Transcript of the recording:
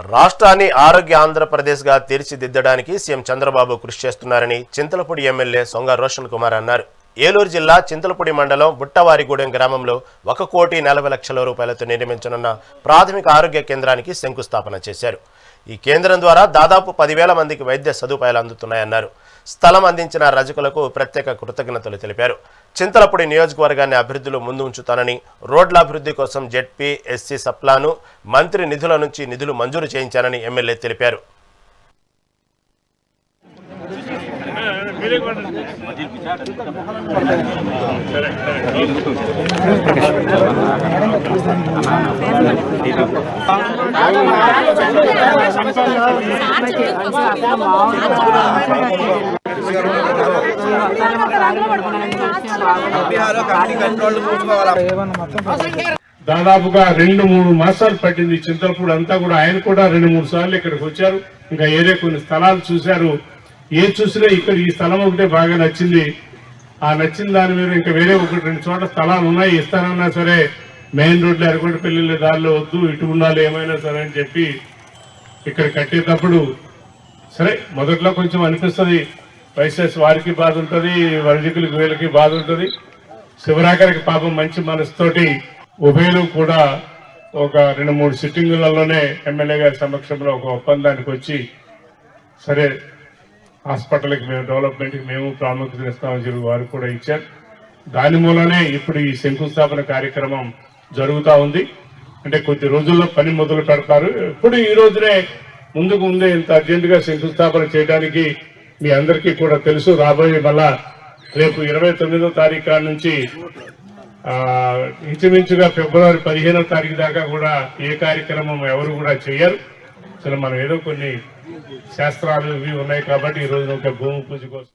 రాష్ట్రాన్ని ఆరోగ్య ఆంధ్రప్రదేశ్గా తీర్చిదిద్దడానికి సీఎం చంద్రబాబు కృషి చేస్తున్నారని చింతలపూడి ఎమ్మెల్యే సొంగ రోషన్ కుమార్ అన్నారు. ఏలూరు జిల్లా చింతలపూడి మండలం బుట్టవారిగూడెం గ్రామంలో 1,40,00,000 రూపాయలతో నిర్మించనున్న ప్రాథమిక ఆరోగ్య కేంద్రానికి శంకుస్థాపన చేశారు. ఈ కేంద్రం ద్వారా దాదాపు 10,000 మందికి వైద్య సదుపాయాలు అందుతున్నాయన్నారు. స్థలం అందించిన రజకులకు ప్రత్యేక కృతజ్ఞతలు తెలిపారు. చింతలపూడి నియోజకవర్గాన్ని అభివృద్ధిలో ముందు ఉంచుతానని, రోడ్ల అభివృద్ధి కోసం జెడ్పీ, ఎస్సీ సప్లాను మంత్రి నిధుల నుంచి నిధులు మంజూరు చేయించానని ఎమ్మెల్యే తెలిపారు. దాదాపుగా 2-3 మాసాలు పట్టింది. చింతలపూడి అంతా కూడా ఆయన కూడా 2-3 సార్లు ఇక్కడికి వచ్చారు. ఇంకా ఏరే కొన్ని స్థలాలు చూశారు. ఏ చూసినా ఇక్కడ ఈ స్థలం ఒకటే బాగా నచ్చింది. ఆ నచ్చిన దాని మీద ఇంకా వేరే 1-2 చోట్ల స్థలాలు ఉన్నాయి, ఇస్తానన్నా సరే మెయిన్ రోడ్లు ఎరగొండపల్లి దారిలో వద్దు, ఇటు ఉండాలి ఏమైనా సరే అని చెప్పి ఇక్కడ కట్టేటప్పుడు సరే మొదట్లో కొంచెం అనిపిస్తుంది, వైసెస్ వారికి బాధ ఉంటుంది, వరజకులకి వీళ్ళకి బాధ ఉంటుంది. శివరాకరికి పాపం మంచి మనసుతోటి ఉభయలు కూడా ఒక 2-3 సిట్టింగులలోనే ఎమ్మెల్యే గారి సమక్షంలో ఒక ఒప్పందానికి వచ్చి సరే హాస్పిటల్కి మేము డెవలప్మెంట్కి మేము ప్రాముఖ్యత ఇస్తామని చెప్పి వారు కూడా ఇచ్చారు. దాని మూలనే ఇప్పుడు ఈ శంకుస్థాపన కార్యక్రమం జరుగుతూ ఉంది. అంటే కొద్ది రోజుల్లో పని మొదలు పెడతారు. ఇప్పుడు ఈ రోజునే ముందే ఇంత అర్జెంటుగా శంకుస్థాపన చేయడానికి మీ అందరికీ కూడా తెలుసు. రాబోయే మళ్ళా రేపు 29వ తారీఖు నుంచి ఇంచుమించుగా ఫిబ్రవరి 15వ తారీఖు దాకా కూడా ఏ కార్యక్రమం ఎవరు కూడా చేయరు. అసలు మనం ఏదో కొన్ని శాస్త్రాలు ఇవి ఉన్నాయి కాబట్టి ఈ రోజు ఒక భూమి పూజ కోసం